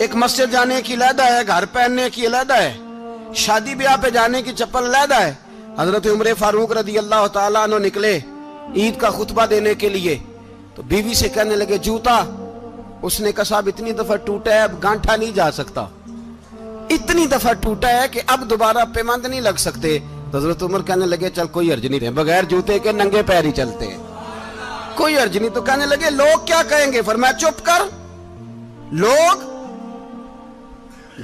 ایک مسجد جانے کی علیحدہ ہے، گھر پہننے کی علیحدہ ہے، شادی بیاہ پہ جانے کی چپل علیحدہ ہے۔ حضرت عمر فاروق رضی اللہ تعالیٰ عنہ نکلے عید کا خطبہ دینے کے لیے، تو بیوی سے کہنے لگے جوتا، اس نے کہا صاحب اتنی دفعہ ٹوٹا ہے اب گانٹھا نہیں جا سکتا، اتنی دفعہ ٹوٹا ہے کہ اب دوبارہ پیمند نہیں لگ سکتے۔ تو حضرت عمر کہنے لگے چل کوئی حرج نہیں، بغیر جوتے کے ننگے پیر ہی چلتے ہیں، کوئی حرج نہیں۔ تو کہنے لگے لوگ کیا کہیں گے؟ فرمایا چپ کر، لوگ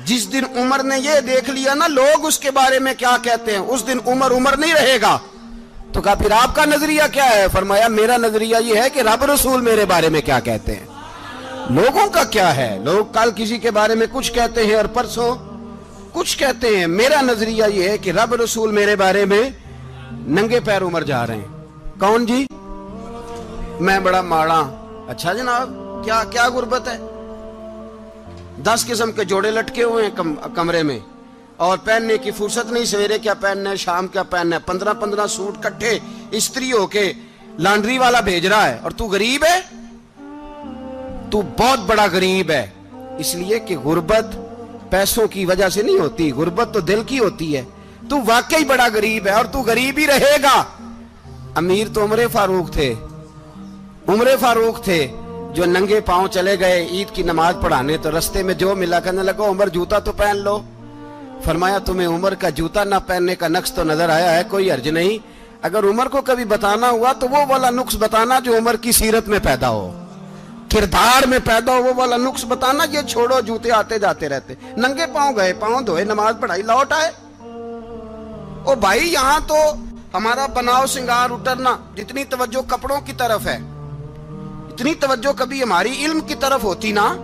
جس دن عمر نے یہ دیکھ لیا نا لوگ اس کے بارے میں کیا کہتے ہیں، اس دن عمر عمر نہیں رہے گا۔ تو کہا پھر آپ کا نظریہ کیا ہے؟ فرمایا میرا نظریہ یہ ہے کہ رب رسول میرے بارے میں کیا کہتے ہیں، لوگوں کا کیا ہے؟ لوگ کل کسی کے بارے میں کچھ کہتے ہیں اور پرسوں کچھ کہتے ہیں، میرا نظریہ یہ ہے کہ رب رسول میرے بارے میں ننگے پیر عمر جا رہے ہیں۔ کون جی؟ میں بڑا ماڑا۔ اچھا جناب، کیا غربت ہے؟ 10 قسم کے جوڑے لٹکے ہوئے ہیں کمرے میں، اور پہننے کی فرصت نہیں، سویرے کیا پہننا ہے، شام کیا پہننا ہے، 15 سوٹ کٹھے استری ہو کے لانڈری والا بھیج رہا ہے، اور تو غریب ہے، تو بہت بڑا غریب ہے۔ اس لیے کہ غربت پیسوں کی وجہ سے نہیں ہوتی، غربت تو دل کی ہوتی ہے۔ تو واقعی بڑا غریب ہے اور تو غریب ہی رہے گا۔ امیر تو عمر فاروق تھے، عمر فاروق تھے جو ننگے پاؤں چلے گئے عید کی نماز پڑھانے، تو رستے میں جو ملا کہنے لگا عمر جوتا تو پہن لو۔ فرمایا تمہیں عمر کا جوتا نہ پہننے کا نقص تو نظر آیا ہے، کوئی حرج نہیں، اگر عمر کو کبھی بتانا ہوا تو وہ والا نقص بتانا جو عمر کی سیرت میں پیدا ہو، کردار میں پیدا ہو، وہ والا نقص بتانا، یہ چھوڑو جوتے آتے جاتے رہتے۔ ننگے پاؤں گئے، پاؤں دھوئے، نماز پڑھائی، لوٹ آئے۔ او بھائی یہاں تو ہمارا بناؤ سنگار اترنا، جتنی توجہ کپڑوں کی طرف ہے اتنی توجہ کبھی ہماری علم کی طرف ہوتی نا،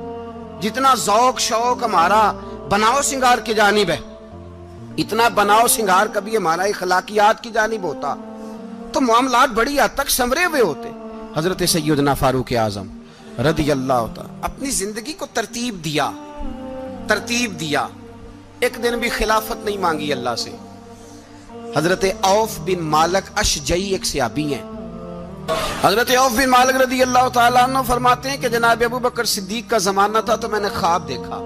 جتنا ذوق شوق ہمارا بناؤ سنگار کی جانب ہے، اتنا بناؤ سنگار کبھی ہمارا اخلاقیات کی جانب ہوتا تو معاملات بڑی حد تک سنورے ہوئے ہوتے۔ حضرت سیدنا فاروق اعظم رضی اللہ تعالی اپنی زندگی کو ترتیب دیا، ایک دن بھی خلافت نہیں مانگی اللہ سے۔ حضرت عوف بن مالک اشجعی ایک صحابی ہیں، حضرت عوف بن مالک رضی اللہ تعالیٰ عنہ فرماتے ہیں کہ جناب ابو بکر صدیق کا زمانہ تھا تو میں نے خواب دیکھا،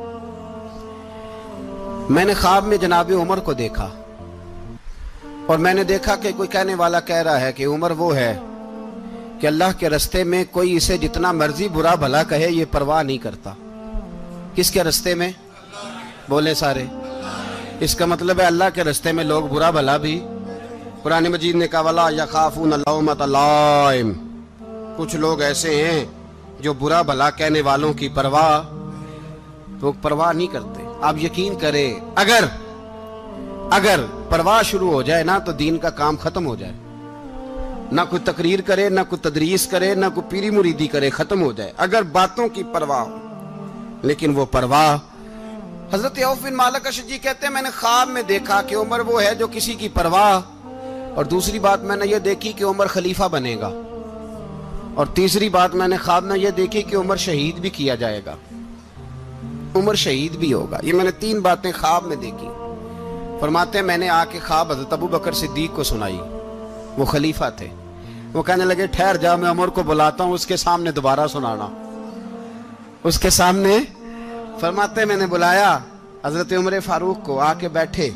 میں نے خواب میں جناب عمر کو دیکھا، اور میں نے دیکھا کہ کوئی کہنے والا کہہ رہا ہے کہ عمر وہ ہے کہ اللہ کے رستے میں کوئی اسے جتنا مرضی برا بھلا کہے یہ پرواہ نہیں کرتا۔ کس کے رستے میں؟ بولے سارے۔ اس کا مطلب ہے اللہ کے رستے میں لوگ برا بھلا بھی، قرآن مجید نے کہا وَلَا يَخَافُونَ لَوْمَةَ لَائِمٍ، کچھ لوگ ایسے ہیں جو برا بھلا کہنے والوں کی پرواہ نہیں کرتے۔ آپ یقین کریں اگر پرواہ شروع ہو جائے نا تو دین کا کام ختم ہو جائے، نہ کوئی تقریر کرے، نہ کوئی تدریس کرے، نہ کوئی پیری مریدی کرے، ختم ہو جائے اگر باتوں کی پرواہ ہو۔ لیکن وہ پرواہ، حضرت عوف بن مالک اشجعی کہتے ہیں میں نے خواب میں دیکھا کہ عمر وہ ہے جو کسی کی پرواہ، اور دوسری بات میں نے یہ دیکھی کہ عمر خلیفہ بنے گا، اور تیسری بات میں نے خواب میں یہ دیکھی کہ عمر شہید بھی کیا جائے گا، عمر شہید بھی ہوگا۔ یہ میں نے 3 باتیں خواب میں دیکھی۔ فرماتے ہیں میں نے آ کے خواب حضرت ابو بکر صدیق کو سنائی، وہ خلیفہ تھے۔ وہ کہنے لگے ٹھہر جا، میں عمر کو بلاتا ہوں، اس کے سامنے دوبارہ سنانا، اس کے سامنے۔ فرماتے ہیں میں نے بلایا حضرت عمر فاروق کو، آ کے بیٹھے،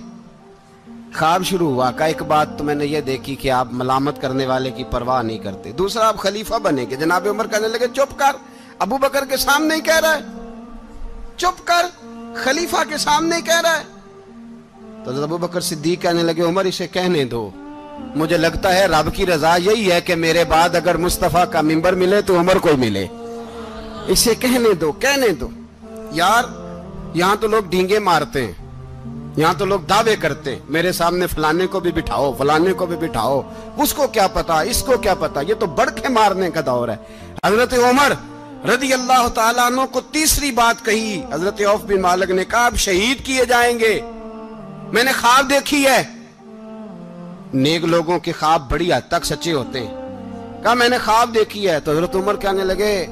خواب شروع ہوا۔ کہ ایک بات تو میں نے یہ دیکھی کہ آپ ملامت کرنے والے کی پرواہ نہیں کرتے، دوسرا آپ خلیفہ بنے گے۔ جناب عمر کہنے لگے چپ کر، ابو بکر کے سامنے ہی کہہ رہا ہے، چپ کر، خلیفہ کے سامنے ہی کہہ رہا ہے۔ تو حضرت ابو بکر صدیق کہنے لگے عمر اسے کہنے دو، مجھے لگتا ہے رب کی رضا یہی ہے کہ میرے بعد اگر مصطفیٰ کا منبر ملے تو عمر کو ملے، اسے کہنے دو۔ یار یہاں تو لوگ ڈینگے مارتے ہیں، یہاں تو لوگ دعوے کرتے ہیں میرے سامنے فلانے کو بھی بٹھاؤ، فلانے کو بھی بٹھاؤ، اس کو کیا پتا، اس کو کیا پتا، یہ تو بڑکے مارنے کا دور ہے۔ حضرت عمر رضی اللہ تعالیٰ عنہ کو تیسری بات کہی، حضرت عوف بن مالک نے کہا آپ شہید کیے جائیں گے، میں نے خواب دیکھی ہے۔ نیک لوگوں کے خواب بڑی حد تک سچے ہوتے ہیں۔ کہا میں نے خواب دیکھی ہے۔ تو حضرت عمر کہنے لگے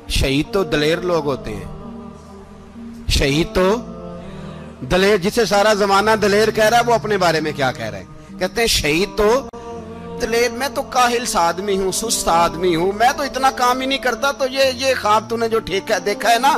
شہید تو دلیر لوگ ہوتے ہیں، شہید تو دلیر، جسے سارا زمانہ دلیر کہہ رہا ہے وہ اپنے بارے میں کیا کہہ رہے ہیں؟ کہتے ہیں شہید تو دلیر، میں تو کاہل سا آدمی ہوں، سست آدمی ہوں، میں تو اتنا کام ہی نہیں کرتا، تو یہ خواب تو نے جو دیکھا ہے نا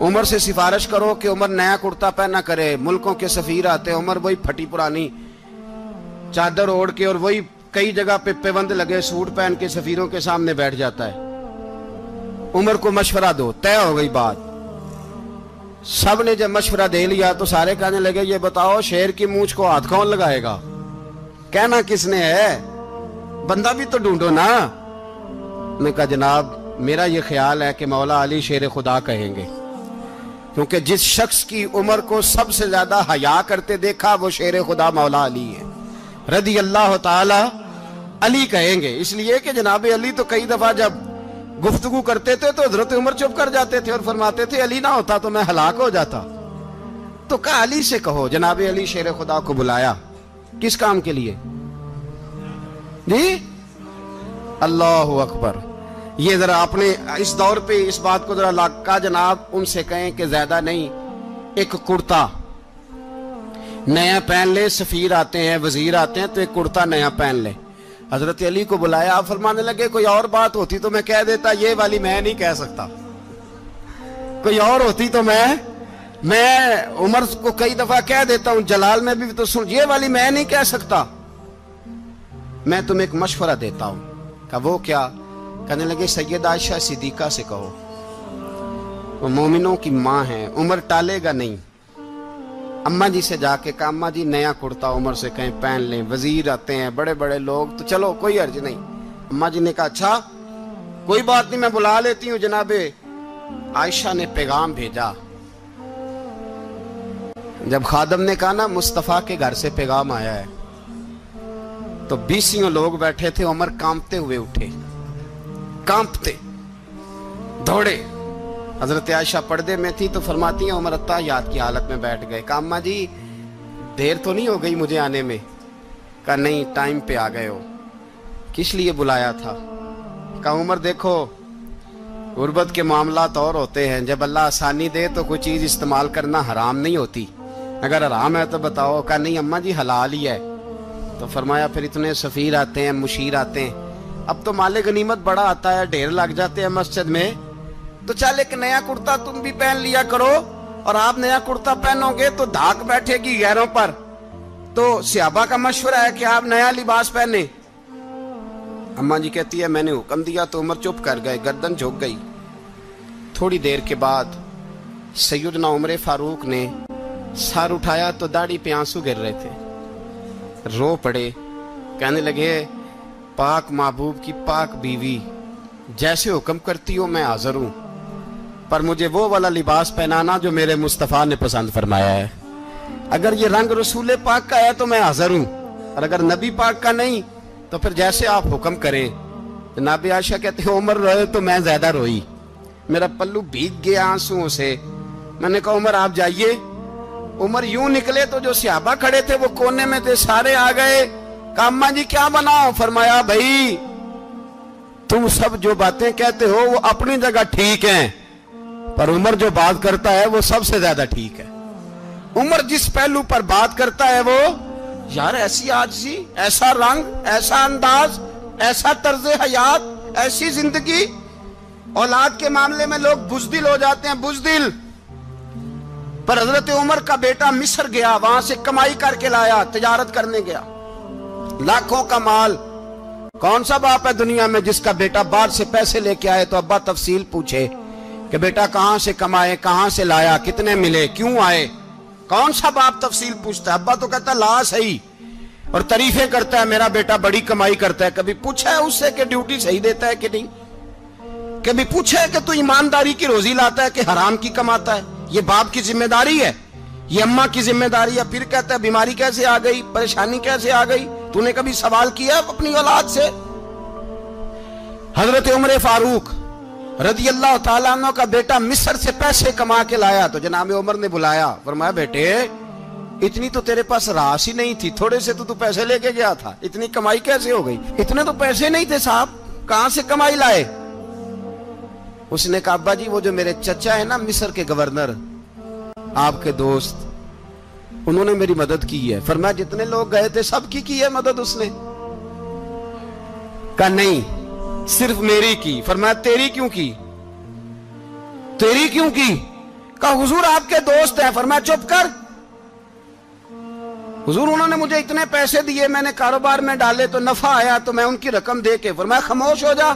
عمر سے سفارش کرو کہ عمر نیا کرتا پہنا کرے. ملکوں کے سفیر آتے ہیں, عمر وہی پھٹی پرانی چادر اوڑھ کے اور وہی کئی جگہ پہ پیوند لگے سوٹ پہن کے سفیروں کے سامنے بیٹھ جاتا ہے. عمر کو مشورہ دو. طے ہو گئی بات. سب نے جب مشورہ دے لیا تو سارے کہنے لگے یہ بتاؤ شیر کی مونچھ کو ہاتھ کون لگائے گا؟ کہنا کس نے ہے؟ بندہ بھی تو ڈھونڈو نا. میں کہا جناب میرا یہ خیال ہے کہ مولا علی شیر خدا کہیں گے, کیونکہ جس شخص کی عمر کو سب سے زیادہ حیا کرتے دیکھا وہ شیر خدا مولا علی ہے رضی اللہ تعالی. علی کہیں گے اس لیے کہ جناب علی تو کئی دفعہ جب گفتگو کرتے تھے تو حضرت عمر چپ کر جاتے تھے اور فرماتے تھے علی نہ ہوتا تو میں ہلاک ہو جاتا. تو کہا علی سے کہو. جناب علی شیر خدا کو بلایا. کس کام کے لیے جی؟ اللہ اکبر. یہ ذرا اپنے اس دور پہ اس بات کو ذرا لاکا جناب ان سے کہیں کہ زیادہ نہیں, ایک کرتا نیا پہن لے. سفیر آتے ہیں, وزیر آتے ہیں تو ایک کرتا نیا پہن لے. حضرت علی کو بلایا. آپ فرمانے لگے کوئی اور بات ہوتی تو میں کہہ دیتا, یہ والی میں نہیں کہہ سکتا. کوئی اور ہوتی تو میں عمر کو کئی دفعہ کہہ دیتا ہوں, جلال میں بھی تو سن, یہ والی میں نہیں کہہ سکتا. میں تمہیں ایک مشورہ دیتا ہوں. کہا وہ کیا؟ کہنے لگے سیدہ عائشہ صدیقہ سے کہو, وہ مومنوں کی ماں ہیں, عمر ٹالے گا نہیں. اماں جی سے جا کے کہا اماں جی نیا کرتا عمر سے کہیں پہن لیں. وزیر آتے ہیں, بڑے بڑے لوگ, تو چلو کوئی عرض نہیں. اماں جی نے کہا اچھا کوئی بات نہیں میں بلا لیتی ہوں. جناب عائشہ نے پیغام بھیجا. جب خادم نے کہا نا مصطفیٰ کے گھر سے پیغام آیا ہے, تو 20 لوگ بیٹھے تھے. عمر کانپتے ہوئے اٹھے, کانپتے دوڑے. حضرت عائشہ پردے میں تھی تو فرماتی ہیں عمر اتحیات کی حالت میں بیٹھ گئے. کہا اماں جی دیر تو نہیں ہو گئی مجھے آنے میں؟ کہا نہیں ٹائم پہ آ گئے ہو. کس لیے بلایا تھا؟ کہا عمر دیکھو غربت کے معاملات اور ہوتے ہیں, جب اللہ آسانی دے تو کوئی چیز استعمال کرنا حرام نہیں ہوتی, اگر حرام ہے تو بتاؤ. کہا نہیں اماں جی حلال ہی ہے. تو فرمایا پھر اتنے سفیر آتے ہیں, مشیر آتے ہیں, اب تو مال غنیمت بڑا آتا ہے, ڈھیر لگ جاتے ہیں مسجد میں, تو چل ایک نیا کرتا تم بھی پہن لیا کرو. اور آپ نیا کرتا پہنو گے تو دھاک بیٹھے گی غیروں پر. تو صحابہ کا مشورہ ہے کہ آپ نیا لباس پہنے. اماں جی کہتی ہے میں نے حکم دیا تو عمر چپ کر گئے, گردن جھک گئی. تھوڑی دیر کے بعد سیدنا عمر فاروق نے سر اٹھایا تو داڑھی پہ آنسو گر رہے تھے, رو پڑے. کہنے لگے پاک محبوب کی پاک بیوی جیسے حکم کرتی ہو میں حاضر ہوں, پر مجھے وہ والا لباس پہنانا جو میرے مصطفیٰ نے پسند فرمایا ہے. اگر یہ رنگ رسول پاک کا ہے تو میں حاضر ہوں, اور اگر نبی پاک کا نہیں تو پھر جیسے آپ حکم کریں. جناب عائشہ کہتے ہیں عمر روئے تو میں زیادہ روئی, میرا پلو بھیگ گیا آنسوؤں سے. میں نے کہا عمر آپ جائیے. عمر یوں نکلے تو جو صحابہ کھڑے تھے وہ کونے میں تھے, سارے آ گئے. کہا اماں جی کیا بناؤ؟ فرمایا بھائی تم سب جو باتیں کہتے ہو وہ اپنی جگہ ٹھیک ہیں, پر عمر جو بات کرتا ہے وہ سب سے زیادہ ٹھیک ہے. عمر جس پہلو پر بات کرتا ہے وہ یار ایسی عاجزی, ایسا رنگ, ایسا انداز, ایسا طرز حیات, ایسی زندگی. اولاد کے معاملے میں لوگ بزدل ہو جاتے ہیں, بزدل. پر حضرت عمر کا بیٹا مصر گیا, وہاں سے کمائی کر کے لایا, تجارت کرنے گیا, لاکھوں کا مال. کون سا باپ ہے دنیا میں جس کا بیٹا باہر سے پیسے لے کے آئے تو ابا تفصیل پوچھے کہ بیٹا کہاں سے کمائے, کہاں سے لایا, کتنے ملے, کیوں آئے؟ کون سا باپ تفصیل پوچھتا ہے؟ ابا تو کہتا ہے لا صحیح, اور تعریفیں کرتا ہے میرا بیٹا بڑی کمائی کرتا ہے. کبھی پوچھا ہے اس سے کہ ڈیوٹی صحیح دیتا ہے کہ نہیں؟ کبھی پوچھا ہے کہ تو ایمانداری کی روزی لاتا ہے کہ حرام کی کماتا ہے؟ یہ باپ کی ذمہ داری ہے, یہ اماں کی ذمہ داری ہے. پھر کہتا ہے بیماری کیسے آ گئی, پریشانی کیسے آ گئی؟ تو نے کبھی سوال کیا اپنی اولاد سے؟ حضرت عمر فاروق رضی اللہ تعالیٰ عنہ کا بیٹا مصر سے پیسے کما کے لایا تو جناب عمر نے بلایا, فرمایا بیٹے اتنی تو تیرے پاس راس ہی نہیں تھی, تھوڑے سے تو پیسے لے کے گیا تھا, اتنی کمائی کیسے ہو گئی؟ اتنے تو پیسے نہیں تھے صاحب, کہاں سے کمائی لائے؟ اس نے کہا ابا جی وہ جو میرے چچا ہے نا مصر کے گورنر, آپ کے دوست, انہوں نے میری مدد کی ہے. فرمایا جتنے لوگ گئے تھے سب کی ہے مدد اس نے؟ کہا نہیں صرف میری کی. فرمایا تیری کیوں کی؟ تیری کیوں کی؟ کہا حضور آپ کے دوست ہیں. فرمایا چپ کر. حضور انہوں نے مجھے اتنے پیسے دیے, میں نے کاروبار میں ڈالے تو نفع آیا تو میں ان کی رقم دے کے. فرمایا خاموش ہو جا.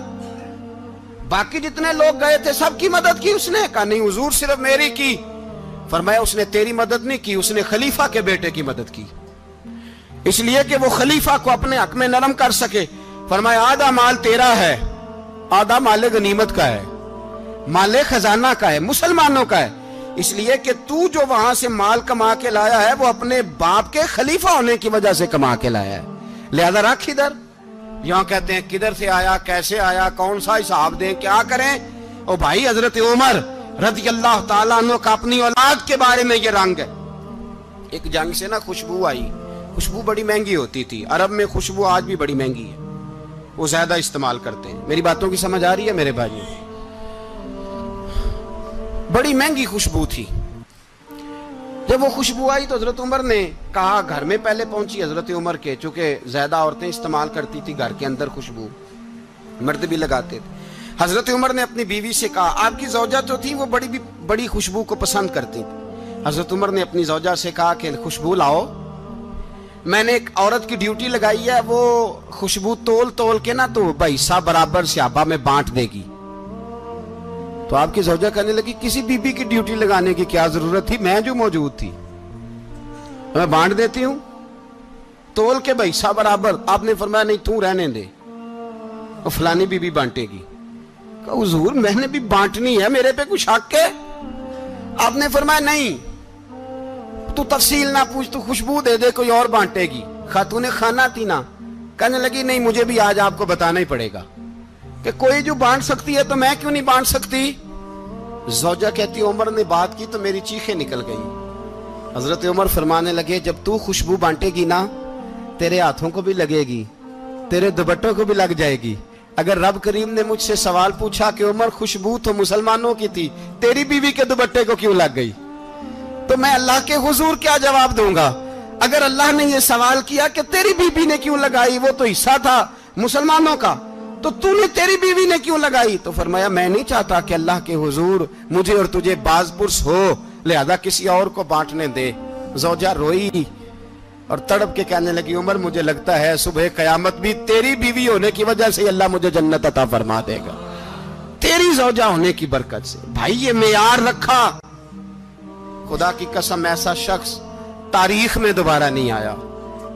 باقی جتنے لوگ گئے تھے سب کی مدد کی اس نے؟ کہا نہیں حضور صرف میری کی. فرمایا اس نے تیری مدد نہیں کی, اس نے خلیفہ کے بیٹے کی مدد کی, اس لیے کہ وہ خلیفہ کو اپنے حق میں نرم کر سکے. فرمایا آدھا مال تیرا ہے, آدھا مال غنیمت کا ہے, مال خزانہ کا ہے, مسلمانوں کا ہے. اس لیے کہ تو جو وہاں سے مال کما کے لایا ہے وہ اپنے باپ کے خلیفہ ہونے کی وجہ سے کما کے لایا ہے, لہذا رکھ ادھر. یہاں کہتے ہیں کدھر سے آیا, کیسے آیا, کون سا حساب دیں, کیا کریں. او بھائی حضرت عمر رضی اللہ تعالیٰ عنہ کا اپنی اولاد کے بارے میں یہ رنگ ہے. ایک جنگ سے نا خوشبو آئی, خوشبو بڑی مہنگی ہوتی تھی, عرب میں خوشبو آج بھی بڑی مہنگی ہے, وہ زیادہ استعمال کرتے ہیں. میری باتوں کی سمجھ آ رہی ہے میرے بھائی؟ بڑی مہنگی خوشبو تھی. جب وہ خوشبو آئی تو حضرت عمر نے کہا, گھر میں پہلے پہنچی حضرت عمر کے, چونکہ زیادہ عورتیں استعمال کرتی تھی گھر کے اندر خوشبو, مرد بھی لگاتے تھے. حضرت عمر نے اپنی بیوی سے کہا, آپ کی زوجہ تو تھی وہ بڑی خوشبو کو پسند کرتی تھی. حضرت عمر نے اپنی زوجہ سے کہا کہ خوشبو لاؤ, میں نے ایک عورت کی ڈیوٹی لگائی ہے, وہ خوشبو تول کے نا تو حصہ برابر صحابہ میں بانٹ دے گی. تو آپ کی زوجہ کہنے لگی کسی بی بی کی ڈیوٹی لگانے کی کیا ضرورت تھی, میں جو موجود تھی میں بانٹ دیتی ہوں تول کے حصہ برابر. آپ نے فرمایا نہیں تو رہنے دے, اور فلانی بی بی بانٹے گی. کہا حضور میں نے بھی بانٹنی ہے, میرے پہ کچھ حق ہے؟ آپ نے فرمایا نہیں, تو تفصیل نہ پوچھ, تو خوشبو دے دے, کوئی اور بانٹے گی. خاتون خانہ تھی نا, کہنے لگی نہیں مجھے بھی آج آپ کو بتانا ہی پڑے گا کہ کوئی جو بانٹ سکتی ہے تو میں کیوں نہیں بانٹ سکتی. زوجہ کہتی عمر نے بات کی تو میری چیخیں نکل گئی. حضرت عمر فرمانے لگے جب تو خوشبو بانٹے گی نا تیرے ہاتھوں کو بھی لگے گی, تیرے دوپٹوں کو بھی لگ جائے گی. اگر رب کریم نے مجھ سے سوال پوچھا کہ عمر خوشبو تو مسلمانوں کی تھی, تیری بیوی کے دوپٹے کو کیوں لگ گئی, تو میں اللہ کے حضور کیا جواب دوں گا؟ اگر اللہ نے یہ سوال کیا کہ تیری بیوی نے کیوں لگائی, وہ تو حصہ تھا مسلمانوں کا, تو نے تیری بیوی نے کیوں لگائی؟ تو فرمایا میں نہیں چاہتا کہ اللہ کے حضور مجھے اور تجھے باز پرس ہو, لہذا کسی اور کو بانٹنے دے. زوجہ روئی اور تڑپ کے کہنے لگی عمر مجھے لگتا ہے صبح قیامت بھی تیری بیوی ہونے کی وجہ سے اللہ مجھے جنت عطا فرما دے گا, تیری زوجہ ہونے کی برکت سے. بھائی یہ معیار رکھا, خدا کی قسم ایسا شخص تاریخ میں دوبارہ نہیں آیا.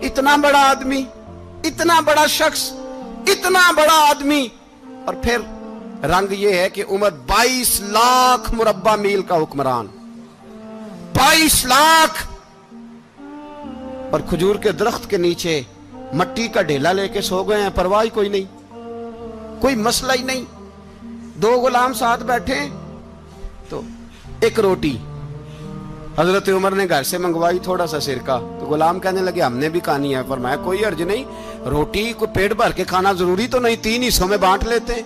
اتنا بڑا آدمی, اتنا بڑا شخص, اتنا بڑا آدمی, اور پھر رنگ یہ ہے کہ عمر 22 لاکھ مربع میل کا حکمران, 22 لاکھ, اور کھجور کے درخت کے نیچے مٹی کا ڈھیلا لے کے سو گئے ہیں, پرواہ کوئی نہیں, کوئی مسئلہ ہی نہیں. 2 غلام ساتھ بیٹھے تو ایک روٹی حضرت عمر نے گھر سے منگوائی, تھوڑا سا سرکہ, تو غلام کہنے لگے ہم نے بھی کھانی ہے. فرمایا کوئی حرج نہیں, روٹی کو پیٹ بھر کے کھانا ضروری تو نہیں, 3 حصوں میں بانٹ لیتے.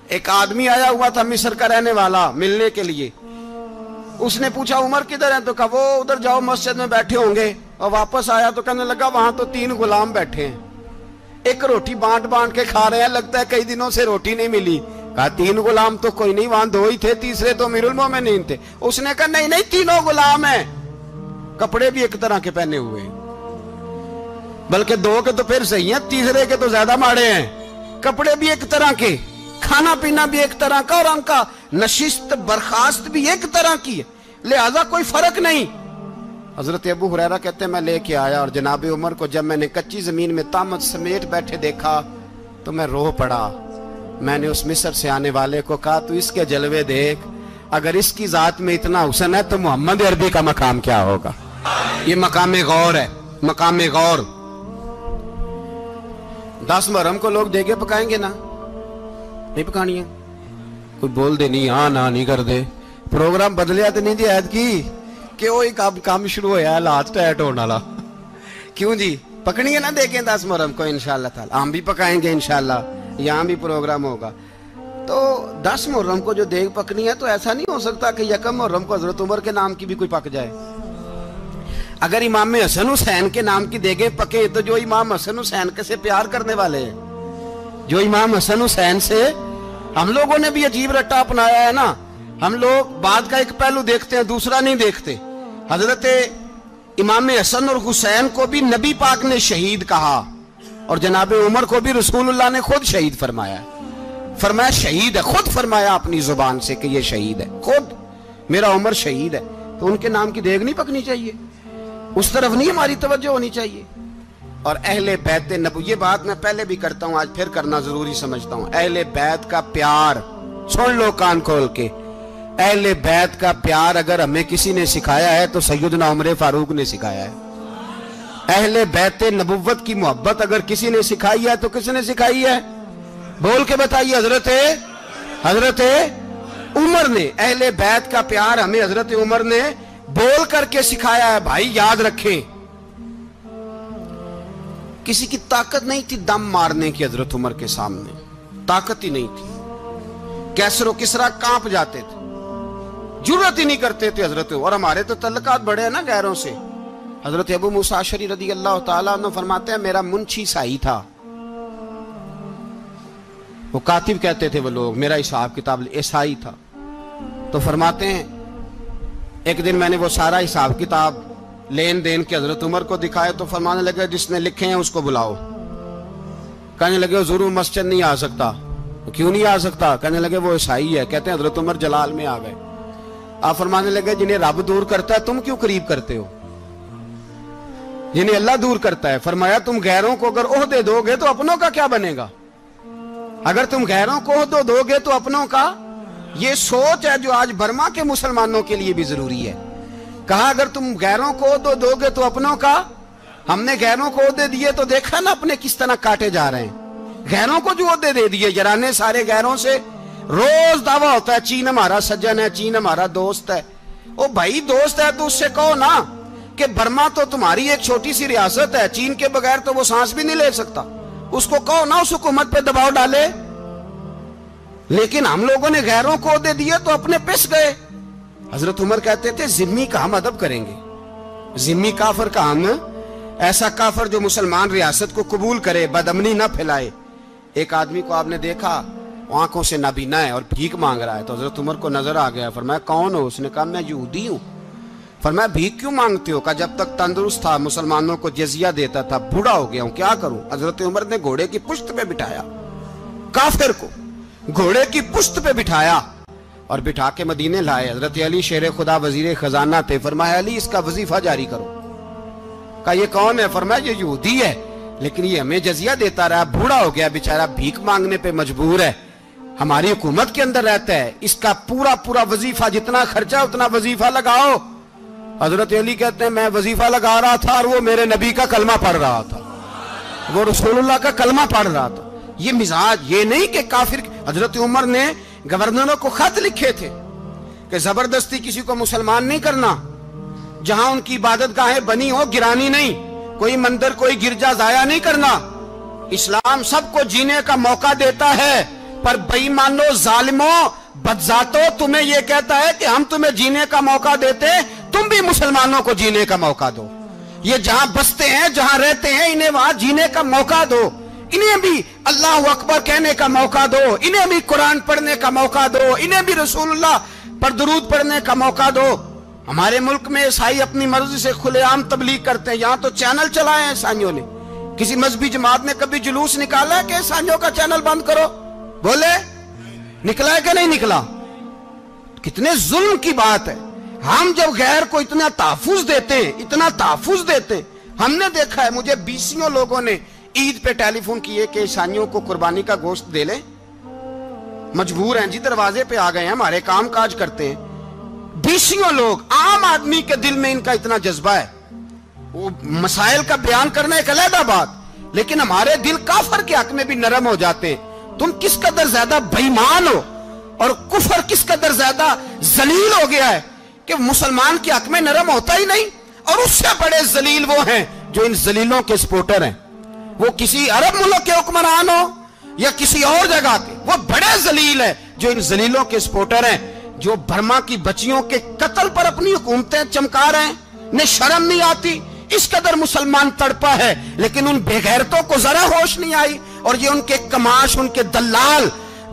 ایک آدمی آیا ہوا تھا مصر کا رہنے والا ملنے کے لیے, اس نے پوچھا عمر کدھر ہیں, تو کہا وہ ادھر جاؤ مسجد میں بیٹھے ہوں گے. اور واپس آیا تو کہنے لگا وہاں تو 3 غلام بیٹھے ہیں, ایک روٹی بانٹ کے کھا رہے ہیں, لگتا ہے کئی دنوں سے روٹی نہیں ملی. کہا 3 غلام تو کوئی نہیں, وہاں 2 ہی تھے, تیسرے تو امیر المومنین تھے. اس نے کہا نہیں 3 غلام ہیں, کپڑے بھی ایک طرح کے پہنے ہوئے, بلکہ 2 کے تو پھر صحیح ہیں, تیسرے کے تو زیادہ ماڑے ہیں. کپڑے بھی ایک طرح کے, کھانا پینا بھی ایک طرح کا, اور ان کا نشست برخاست بھی ایک طرح کی ہے, لہذا کوئی فرق نہیں. حضرت ابو ہریرہ کہتے ہیں میں لے کے آیا, اور جناب عمر کو جب میں نے کچی زمین میں تامت سمیٹ بیٹھے دیکھا تو میں رو پڑا. میں نے اس مصر سے آنے والے کو کہا تو اس کے جلوے دیکھ, اگر اس کی ذات میں اتنا حسن ہے تو محمد عربی کا مقام کیا ہوگا. یہ مقام غور ہے, مقام غور. 10 محرم کو لوگ دیگے پکائیں گے نا, نہیں پکانی ہے, کوئی بول دے نہیں, ہاں نہ نہیں کر دے, پروگرام بدلیا تو نہیں دی عید کی کہ وہی کام شروع ہوا ہے لاسٹ ٹائٹ ہونے والا. کیوں جی پکڑی ہے نا دیکھیں 10 محرم کو انشاءاللہ تعالی, ہم بھی پکائیں گے انشاءاللہ, یہاں بھی پروگرام ہوگا. تو 10 محرم کو جو دیگ پکنی ہے تو ایسا نہیں ہو سکتا کہ 1 محرم کو حضرت عمر کے نام کی بھی کوئی پک جائے. اگر امام حسن حسین کے نام کی دیگیں پکے تو جو امام حسن حسین کے سے پیار کرنے والے ہیں, جو امام حسن حسین سے ہم لوگوں نے بھی عجیب رٹا اپنایا ہے نا, ہم لوگ بات کا ایک پہلو دیکھتے ہیں، دوسرا نہیں دیکھتے۔ حضرت امام حسن اور حسین کو بھی نبی پاک نے شہید کہا، اور جناب عمر کو بھی رسول اللہ نے خود شہید فرمایا، فرمایا شہید ہے، خود فرمایا اپنی زبان سے کہ یہ شہید ہے، خود میرا عمر شہید ہے۔ تو ان کے نام کی دیگ نہیں پکنی چاہیے، اس طرف نہیں ہماری توجہ ہونی چاہیے۔ اور اہل بیت نبو، یہ بات میں پہلے بھی کرتا ہوں، آج پھر کرنا ضروری سمجھتا ہوں۔ اہل بیت کا پیار، سن لو کان کھول کے، اہل بیت کا پیار اگر ہمیں کسی نے سکھایا ہے تو سیدنا عمر فاروق نے سکھایا ہے۔ اہل بیت نبوت کی محبت اگر کسی نے سکھائی ہے تو کس نے سکھائی ہے؟ بول کے بتائیے، حضرت عمر نے۔ اہل بیت کا پیار ہمیں حضرت عمر نے بول کر کے سکھایا ہے۔ بھائی یاد رکھیں، کسی کی طاقت نہیں تھی دم مارنے کی حضرت عمر کے سامنے، طاقت ہی نہیں تھی۔ کیسر و کسرا کانپ جاتے تھے، جرأت ہی نہیں کرتے تھے حضرت۔ اور ہمارے تو تعلقات بڑے ہیں نا غیروں سے۔ حضرت ابو موسیٰ اشعری رضی اللہ تعالیٰ عنہ فرماتے ہیں میرا منشی عیسائی تھا، وہ کاتب کہتے تھے وہ لوگ، میرا حساب کتاب عیسائی تھا۔ تو فرماتے ہیں ایک دن میں نے وہ سارا حساب کتاب لین دین کے حضرت عمر کو دکھائے تو فرمانے لگے جس نے لکھے ہیں اس کو بلاؤ۔ کہنے لگے ضرور مسجد نہیں آ سکتا۔ کیوں نہیں آ سکتا؟ کہنے لگے وہ عیسائی ہے۔ کہتے ہیں حضرت عمر جلال میں آ گئے۔ آپ فرمانے لگے جنہیں رب دور کرتا ہے تم کیوں قریب کرتے ہو؟ جنہیں اللہ دور کرتا ہے۔ فرمایا تم غیروں کو اگر عہدے دو گے تو اپنوں کا کیا بنے گا؟ اگر تم غیروں کو عہدے دو گے تو اپنوں کا۔ یہ سوچ ہے جو آج برما کے مسلمانوں کے لیے بھی ضروری ہے۔ کہا اگر تم غیروں کو عہدے دو گے تو اپنوں کا۔ ہم نے غیروں کو عہدے دیے تو دیکھا نا اپنے کس طرح کاٹے جا رہے ہیں۔ غیروں کو جو عہدے دے دیے یارانے سارے غیروں سے، روز دعویٰ ہوتا ہے چین ہمارا سجن ہے، چین ہمارا دوست ہے۔ او بھائی دوست ہے تو اس سے کہو نا کہ برما تو تمہاری ایک چھوٹی سی ریاست ہے، چین کے بغیر تو وہ سانس بھی نہیں لے سکتا۔ اس کو کہو نا اس حکومت پہ دباؤ ڈالے۔ لیکن ہم لوگوں نے غیروں کو عہدے دیے تو اپنے پس گئے۔ حضرت عمر کہتے تھے ذمی کا ہم ادب کریں گے، ذمی کافر کا ہم، ایسا کافر جو مسلمان ریاست کو قبول کرے، بدامنی نہ پھیلائے۔ ایک آدمی کو آپ نے دیکھا آنکھوں سے نابینا ہے اور بھیک مانگ رہا ہے، تو حضرت عمر کو نظر آ گیا۔ فرمایا کون ہو؟ اس نے کہا میں یہودی ہوں۔ فرمایا بھیک کیوں مانگتے ہو؟ کہا جب تک تندرست تھا مسلمانوں کو جزیہ دیتا تھا، بوڑھا ہو گیا ہوں کیا کروں؟ حضرت عمر نے گھوڑے کی پشت پہ بٹھایا، کافر کو گھوڑے کی پشت پہ بٹھایا اور بٹھا کے مدینے لائے۔ حضرت علی شیر خدا وزیر خزانہ تھے۔ فرمایا علی اس کا وظیفہ جاری کرو۔ کہا یہ کون ہے؟ فرمایا یہ یہودی ہے لیکن یہ ہمیں جزیہ دیتا رہا، بوڑھا ہو گیا بیچارہ، بھیک مانگنے پہ مجبور ہے، ہماری حکومت کے اندر رہتا ہے، اس کا پورا وظیفہ جتنا خرچہ اتنا وظیفہ لگاؤ۔ حضرت علی کہتے ہیں میں وظیفہ لگا رہا تھا اور وہ میرے نبی کا کلمہ پڑھ رہا تھا، وہ رسول اللہ کا کلمہ پڑھ رہا تھا۔ یہ مزاج، یہ نہیں کہ کافر۔ حضرت عمر نے گورنروں کو خط لکھے تھے کہ زبردستی کسی کو مسلمان نہیں کرنا، جہاں ان کی عبادت گاہیں بنی ہو گرانی نہیں، کوئی مندر کوئی گرجا ضائع نہیں کرنا۔ اسلام سب کو جینے کا موقع دیتا ہے، پر بے ایمانو ظالمو بدذاتو تمہیں یہ کہتا ہے کہ ہم تمہیں جینے کا موقع دیتے، تم بھی مسلمانوں کو جینے کا موقع دو۔ یہ جہاں بستے ہیں جہاں رہتے ہیں انہیں وہاں جینے کا موقع دو، انہیں بھی اللہ اکبر کہنے کا موقع دو، انہیں بھی قرآن پڑھنے کا موقع دو، انہیں بھی رسول اللہ پر درود پڑھنے کا موقع دو۔ ہمارے ملک میں عیسائی اپنی مرضی سے کھلے عام تبلیغ کرتے ہیں، یہاں تو چینل چلائے ہیں عیسائیوں نے۔ کسی مذہبی جماعت نے کبھی جلوس نکالا ہے کہ عیسائیوں کا چینل بند کرو؟ بولے نکلا ہے کہ نہیں نکلا؟ کتنے ظلم کی بات ہے۔ ہم جب غیر کو اتنا تحفظ دیتے ہیں، اتنا تحفظ دیتے ہیں، ہم نے دیکھا ہے، مجھے بیسیوں لوگوں نے عید پہ ٹیلی فون کیے کہ عیسائیوں کو قربانی کا گوشت دے لیں، مجبور ہیں جی، دروازے پہ آ گئے ہیں، ہمارے کام کاج کرتے ہیں۔ بیسیوں لوگ، عام آدمی کے دل میں ان کا اتنا جذبہ ہے، وہ مسائل کا بیان کرنا ایک علیحدہ بات، لیکن ہمارے دل کافر کے حق میں بھی نرم ہو جاتے ہیں۔ تم کس قدر زیادہ بے ایمان ہو اور کفر کس قدر زیادہ ذلیل ہو گیا ہے کہ مسلمان کے حق میں نرم ہوتا ہی نہیں۔ اور اس سے بڑے ذلیل وہ ہیں جو ان ذلیلوں کے سپورٹر ہیں، وہ کسی عرب ملک کے حکمران ہو یا کسی اور جگہ کے، وہ بڑے ذلیل ہیں جو ان ذلیلوں کے سپورٹر ہیں، جو برما کی بچیوں کے قتل پر اپنی حکومتیں چمکا رہے ہیں، انہیں شرم نہیں آتی۔ اس قدر مسلمان تڑپا ہے لیکن ان بے غیرتوں کو ذرا ہوش نہیں آئی، اور یہ ان کے کماش، ان کے دلال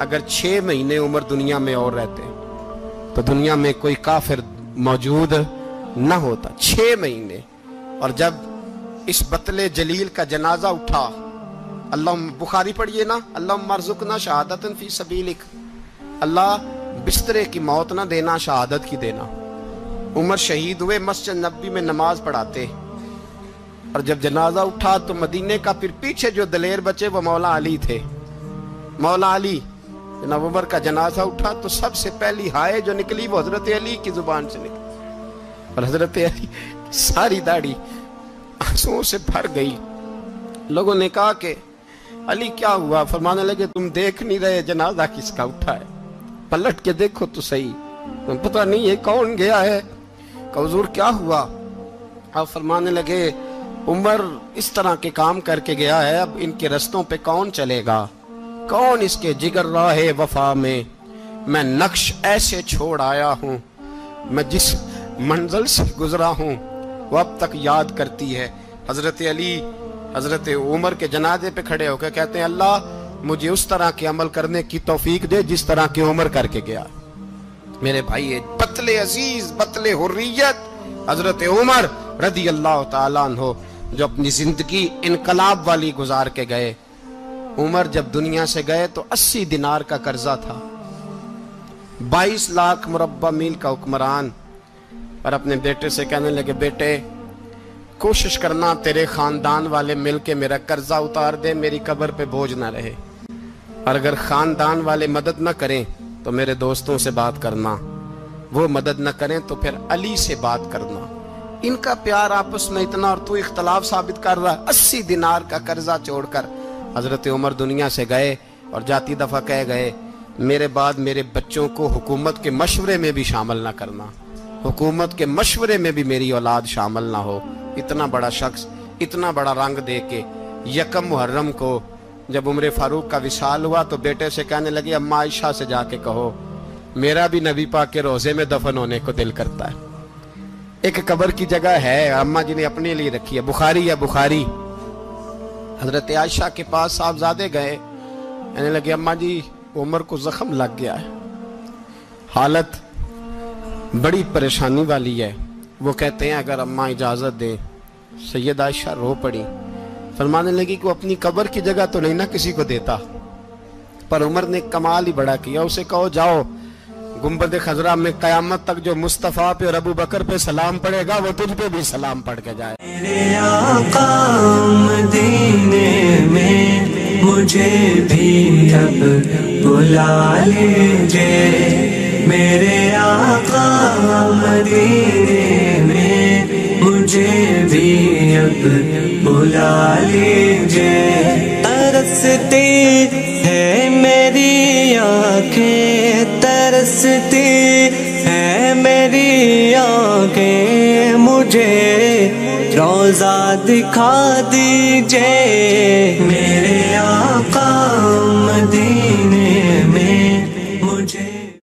اگر 6 مہینے عمر دنیا میں اور رہتے تو دنیا میں کوئی کافر موجود نہ ہوتا. 6 مہینے. اور جب اس بطل جلیل کا جنازہ اٹھا، اللہ بخاری پڑھیے نا، اللہم ارزقنا شہادۃ فی سبیلک، اللہ بسترے کی موت نہ دینا، شہادت کی دینا. عمر شہید ہوئے، مسجد نبوی میں نماز پڑھاتے، اور جب جنازہ اٹھا تو مدینے کا پھر پیچھے جو دلیر بچے وہ مولا علی تھے. مولا علی، جناب عمر کا جنازہ اٹھا تو سب سے پہلی ہائے جو نکلی وہ حضرت علی کی زبان سے نکلی، اور حضرت علی ساری داڑھی آنسوؤں سے بھر گئی. لوگوں نے کہا کہ علی کیا ہوا؟ فرمانے لگے تم دیکھ نہیں رہے جنازہ کس کا اٹھا ہے؟ پلٹ کے دیکھو تو صحیح، تم پتہ نہیں یہ کون گیا ہے؟ کہ حضور کیا ہوا؟ آپ فرمانے لگے عمر اس طرح کے کام کر کے گیا ہے، اب ان کے رستوں پہ کون چلے گا؟ کون اس کے جگر راہ وفا میں؟ میں نقش ایسے چھوڑ آیا ہوں، میں جس منزل سے گزرا ہوں وہ اب تک یاد کرتی ہے. حضرت علی حضرت عمر کے جنازے پہ کھڑے ہو کے کہتے ہیں اللہ مجھے اس طرح کے عمل کرنے کی توفیق دے جس طرح کی عمر کر کے گیا. میرے بھائی، بطل عزیز، بطل حریت حضرت عمر رضی اللہ تعالیٰ عنہ، جو اپنی زندگی انقلاب والی گزار کے گئے. عمر جب دنیا سے گئے تو 80 دینار کا قرضہ تھا، 22 لاکھ مربع میل کا حکمران. اور اپنے بیٹے سے کہنے لگے بیٹے کوشش کرنا تیرے خاندان والے مل کے میرا قرضہ اتار دے، میری قبر پہ بوجھ نہ رہے، اور اگر خاندان والے مدد نہ کریں تو میرے دوستوں سے بات کرنا، وہ مدد نہ کریں تو پھر علی سے بات کرنا. ان کا پیار آپس میں اتنا، اور تو اختلاف ثابت کر رہا. 80 دینار کا قرضہ چھوڑ کر حضرت عمر دنیا سے گئے، اور جاتی دفعہ کہہ گئے میرے بعد میرے بچوں کو حکومت کے مشورے میں بھی شامل نہ کرنا، حکومت کے مشورے میں بھی میری اولاد شامل نہ ہو. اتنا بڑا شخص اتنا بڑا رنگ دے کے 1 محرم کو جب عمر فاروق کا وصال ہوا تو بیٹے سے کہنے لگے اماں عائشہ سے جا کے کہو میرا بھی نبی پاک کے روزے میں دفن ہونے کو دل کرتا ہے. ایک قبر کی جگہ ہے اماں جی نے اپنے لیے رکھی ہے، بخاری ہے بخاری. حضرت عائشہ کے پاس صاحبزادے گئے، کہنے لگے اماں جی عمر کو زخم لگ گیا ہے، حالت بڑی پریشانی والی ہے. وہ کہتے ہیں اگر اماں اجازت دیں. سید عائشہ رو پڑی، فرمانے لگی کہ وہ اپنی قبر کی جگہ تو نہیں نہ کسی کو دیتا، پر عمر نے کمال ہی بڑا کیا. اسے کہو جاؤ گنبد خضرا میں قیامت تک جو مصطفیٰ پہ اور ابو بکر پہ سلام پڑے گا وہ تجھ پہ بھی سلام پڑھ کے جائے. میرے آقا مدینے میں مجھے بھی اب بلا لیجئے، میرے آقا مدینے میں مجھے بھی اب بلا لیجئے. ترستی ہے میری آنکھیں، ترستی ہے میری آنکھیں، مجھے روضہ دکھا دیجئے. میرے آقا مدینے